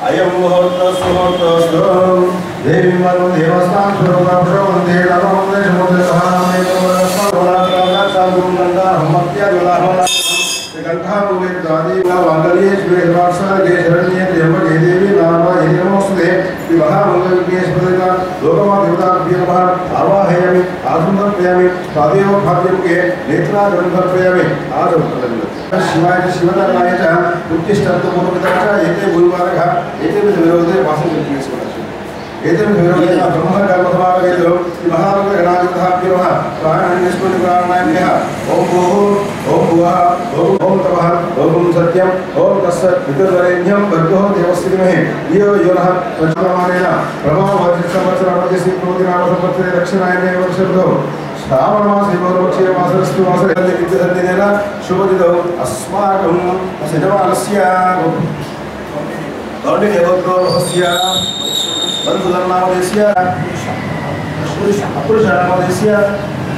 अयं मुहूर्तस्तु देवी मनो देवस्थान स्वरूपाभ्यो वन्दे नमोऽस्ते समुद्रसहामेकवरस्मरणा कंठामुलेदादी वांगलिये श्रीवासगे शरण्ये त्र्यंबके देवी नारायणे नमोस्तुते विवाह मंगलके स्मृतिका लोकमा देवताभ्यो नमः आवाहयामि आसुन्दर्पयामि पादेव भाग्यमुखे नेत्रागन्धर्पयामि आदौ शिवाय शिवनारायणाय च उत्तिष्ठन्तु पूर्वपितरः एते गुरुवारः एते विरोधे वासुदेवस्य एते विरोधे ब्रह्मकर्मसमावेदो महामंगलगणाधिपतिभ्यो नमः प्राणान्यस्मृतिप्राणाभ्यः ओम भूः ओम भुवः ओम तपः ओम सत्यं ओम तस्सत् विदुर्वरेण्यं भर्गो देवस्य धीमहि धियो यो नः प्रचोदयात् प्रभाववर्षसंवत्सरमध्ये श्रीकृतिनामसंवत्सरे दक्षिणायने वर्षऋतौ श्रावणमासे गौरवक्षे मासरस्तु मासरे विद्युतन्नेन शुभदिनौ अस्माकं सजमानस्य गौडीदेवोत्सवस्य बन्धुधर्मावदेस्य पुरुषाणावदेस्य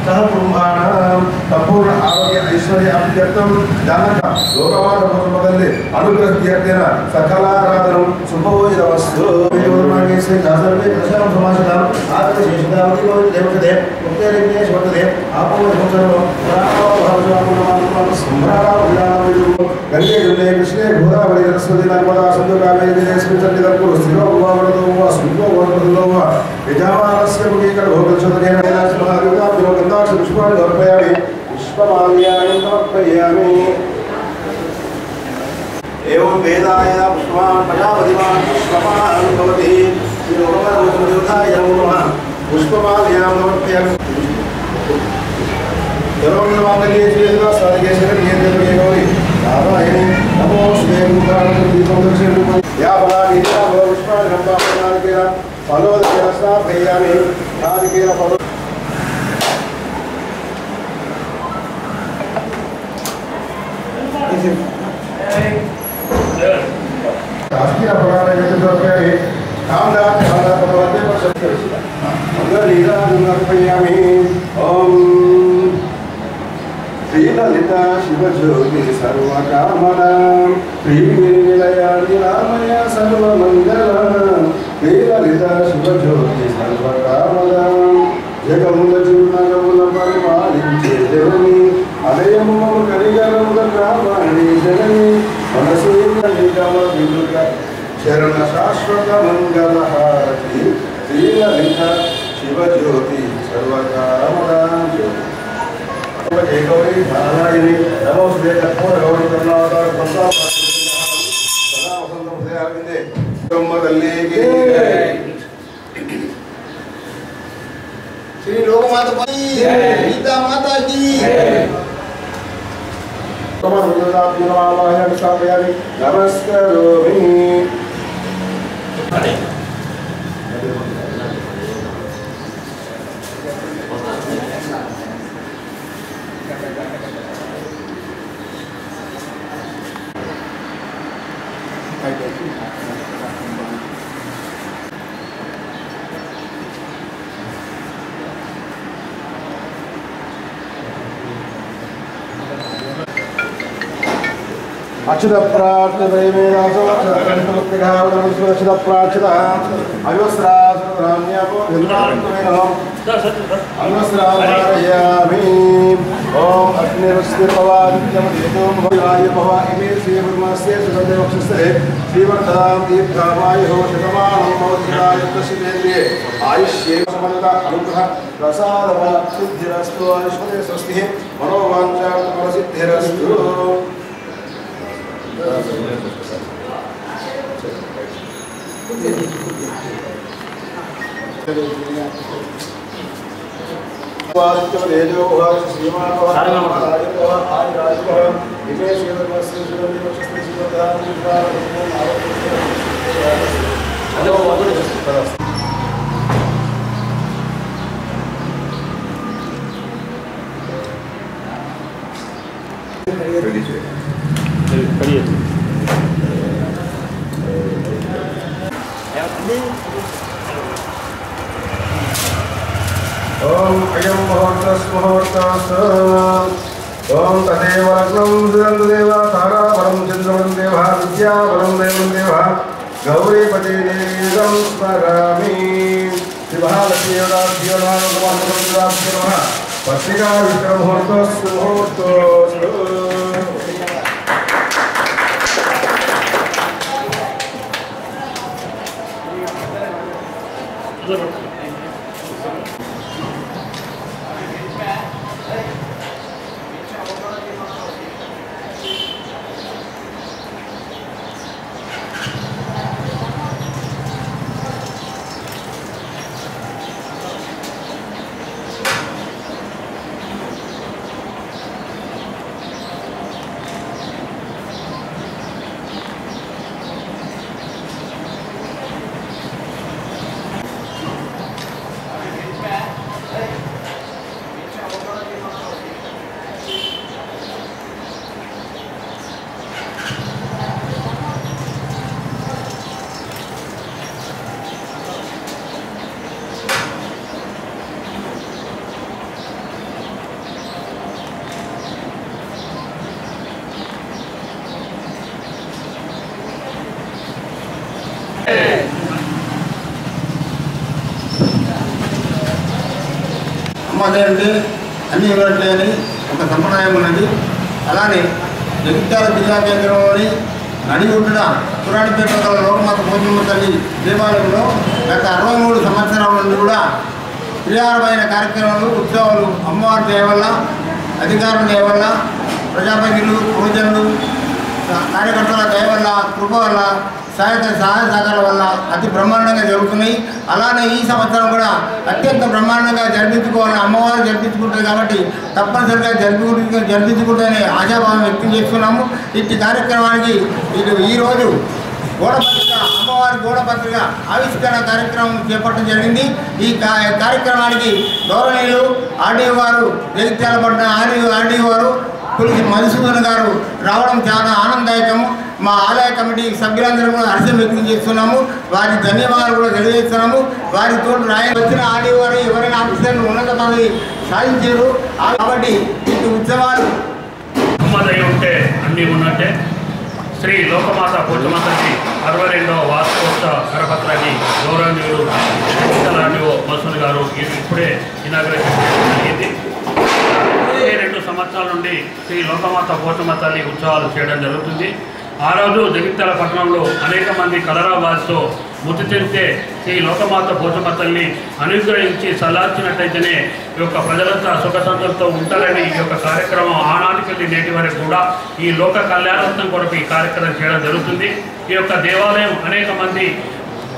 सह कुटुंबानां संपूर्ण आरोग्य ऐश्वर्य अभ्यर्थं जानक लोकमानवसंपदल्ले अनुग्रहत्यर्थेन सकलाराधनं शुभोजितमस्तु वेदोर्मागे से दासर्वे दशम समासदां आत्मशेषदावति देवते मुक्तेरिज्ञेश वर्तते आपो संसर्व प्राणो भावजानुनामं संभ्राराविदानविदु गंगे जमुने कृष्णे गोदावरी सरस्वती नर्मदा सिंधु कावेरी जलेस्मिन् सन्निधत्कुरु स्थिरो भुवनवरदो वा सुन्दो वरदो वा यजामानस्य मुखेकर भोगचोदनेन महादेवताभ्यो गन्धाक्ष पुष्पाणि समर्पयामि पुष्पमाल्यानि समर्पयामि एवं वेदाय पुष्पान् प्रजापतिमान् पुष्पमान् भवति श्रीलोकमानवदेवताय नमो नमः पुष्पमाल्यां समर्पयामि सर्वमङ्गलमाङ्गल्ये शिवे सर्वसाधिके शरण्ये गौरी नारायणे नमोऽस्ते गुरुकारणदीपं दर्शयामि या फलानि पुष्पाणि सम्पादनादिकेन फलोदकेन स्थापयामि नादिकेन फलो शास्त्रीय फलानि यजतोपयामि कामदान फलानि पश्यति मंगलीलानुर्पयामि ओम श्रीललिता शिवज्योति सर्वकामनां श्रीनिलया निरामया सर्वमङ्गलां श्रीललिता शिवज्योति सर्वकामनां जगमुलचूर्णगमुलपरिपालिंचे देवनी अदयं मम करिगरमुदग्रामाणि जननी मनसीकलिकमविदुर्ग शरणशाश्वतमङ्गलहारति श्रीललिता शिवज्योति सर्वकामनां जय गौरी नारायणी नमोस्ते कर्पूर गौरी करुणावतार सदा वसंत हृदयारविंदे ब्रह्मदल्ले की श्री लोकमाता की गीता माता की नमस्कारोमि अच्युत प्रार्थना प्रेमेरासो अच्युत प्रार्थना अयोस्रासुरान्यापो विद्वान्मेनो अयोस्रामारयामि ओम अग्निरुस्तिर्भवादित्यं देवं भवाय भवा इमे श्रीब्रह्मस्य सुदेवक्षस्ते श्रीवर्धनां दीर्घामायुः शतमानं भवतिरायुष्येन्द्रिये आयुष्ये समन्विता अनुग्रह प्रसादफल सिद्धिरस्तु ऐश्वर्य स्वस्तिः मनोवाञ्छार्थफलसिद्धिरस्तु ओम अयं मुहूर्तः ఓం తదేవ లగ్నం సుదంతు దేవ తారాబలం చంద్రబలం దేవ విద్యాబలం దేవం దేవ గౌరీపతి దేవం స్మరామి శ్రీ మహాలక్ష్మీ యోగాభ్యో నమః పత్రికా విక్రమముహూర్తోస్తు ముహూర్తోస్తు. అమ్మదేంటి అన్ని ఇవ్వట్లే అని ఒక సంప్రదాయం ఉన్నది. అలానే జగిత్యాల జిల్లా కేంద్రంలోని నడిగుడ్డున పురాణపేట గల లోకమాత పోచమ్మ తల్లి దేవాలయంలో గత 63 సంవత్సరాల నుండి కూడా క్రియారమైన కార్యక్రమాలు, ఉత్సవాలు అమ్మవారి దయ వల్ల, అధికారుల దయ వల్ల, ప్రజాప్రతినిధులు, పూజలు, కార్యకర్తల దయ వల్ల, కృప వల్ల, సహాయ సహకారాల వల్ల అతి బ్రహ్మాండంగా జరుగుతున్నాయి. అలానే ఈ సంవత్సరం కూడా అత్యంత బ్రహ్మాండంగా జరిపించుకోవాలని అమ్మవారు జరిపించుకుంటుంది కాబట్టి తప్పనిసరిగా జరిపించుకుంటేనే ఆశాభావం వ్యక్తం చేస్తున్నాము. ఇట్టి కార్యక్రమానికి ఈరోజు గోడపత్రిక అమ్మవారి గోడపత్రిక ఆవిష్కరణ కార్యక్రమం చేపట్టడం జరిగింది. ఈ కార్యక్రమానికి గౌరవనీయులు ఆర్డీఓ గారు, జగిత్యాల పట్టణ ఆర్డీఓ గారు పులిసి మధుసూదన్ గారు రావడం చాలా ఆనందదాయకము. మా ఆలయ కమిటీ సభ్యులందరూ కూడా హర్షం వ్యక్తం చేస్తున్నాము. వారి ధన్యవాదాలు కూడా తెలియజేస్తున్నాము. వారితో వచ్చిన ఆర్డీఓ గారు ఎవరైనా ఆఫీసర్లు ఉన్నత పదవి సాధించారు కాబట్టి ఇటు ఉత్సవాలు ఉంటే అన్నీ ఉన్నట్టే. శ్రీ లోకమాత పోచమ్మ తల్లి 62వ వార్షికోత్సవ కరపత్రాన్ని గౌరవనీయులు ఆర్డీఓ మధుసూదన్ గారు ఇప్పుడే ఇనాగ్రేషన్ జరిగింది. 2 సంవత్సరాల నుండి శ్రీ లోకమాత పోచమ్మ తల్లి ఉత్సవాలు చేయడం జరుగుతుంది. ఆ రోజు జగిత్యాల పట్టణంలో అనేక మంది కలరా బాధతో మృతి చెందితే శ్రీ లోకమాత పోచమ్మ తల్లి అనుగ్రహించి సల్లార్చినట్టయితేనే ఈ యొక్క ప్రజలంతా సుఖసంతలతో ఉంటారని ఈ యొక్క కార్యక్రమం ఆనాటికెళ్ళి నేటి వరకు కూడా ఈ లోక కళ్యాణార్థం కొరకు ఈ కార్యక్రమం చేయడం జరుగుతుంది. ఈ యొక్క దేవాలయం అనేక మంది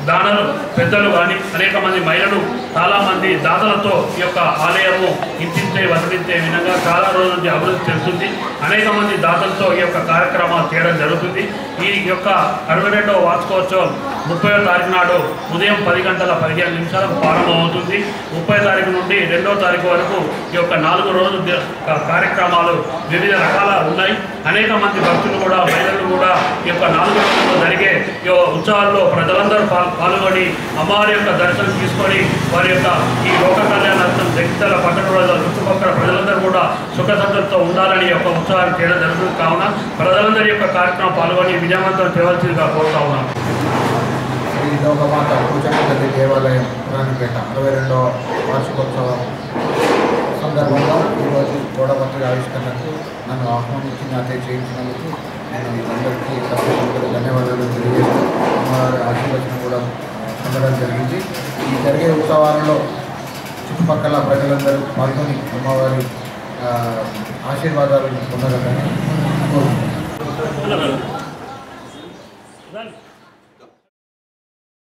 దానలు పెద్దలు కానీ అనేక మంది మహిళలు చాలామంది దాతలతో ఈ యొక్క ఆలయము ఇంటించే వదిలించే విధంగా చాలా రోజుల నుంచి అభివృద్ధి చెందుతుంది. అనేక మంది దాతలతో ఈ యొక్క కార్యక్రమాలు చేయడం జరుగుతుంది. ఈ యొక్క 62వ వార్షికోత్సవం 30వ తారీఖు నాడు ఉదయం 10:15 ప్రారంభమవుతుంది. 30వ తారీఖు నుండి 2వ తారీఖు వరకు ఈ యొక్క 4 రోజుల కార్యక్రమాలు వివిధ రకాల ఉన్నాయి. అనేక మంది భక్తులు కూడా మహిళలు కూడా ఈ యొక్క 4 రోజుల్లో జరిగే ఈ ఉత్సవాల్లో ప్రజలందరూ పాల్గొని అమ్మవారి యొక్క దర్శనం తీసుకొని వారి యొక్క ఈ లోక కళ్యాణార్థం జగిత్యాల పట్టణ చుట్టుపక్కల ప్రజలందరూ కూడా సుఖసంతృప్తితో ఉండాలని యొక్క ఉత్సవాన్ని చేయడం జరుగుతుంది. కావున ప్రజలందరి యొక్క కార్యక్రమం పాల్గొని విజయవంతం చేయవలసిందిగా కోరుతా ఉన్నాం. శ్రీ లోకమాత పోచమ్మ తల్లి దేవాలయం పురాణపేట 62వ వార్షికోత్సవం సందర్భంగా ఈరోజు గోడపత్రిక ఆవిష్కరణకు నన్ను ఆహ్వానించి నాతో చేయించినందుకు నేను అందరికీ తప్పకుండా ధన్యవాదాలు తెలియజేస్తూ అమ్మవారి ఆశీర్వచనం కూడా పొందడం జరిగింది. ఈ జరిగే ఉత్సవాలలో చుట్టుపక్కల ప్రజలందరూ పాల్గొని అమ్మవారి ఆశీర్వాదాలను పొందగలని కోరుకుంటున్నాను.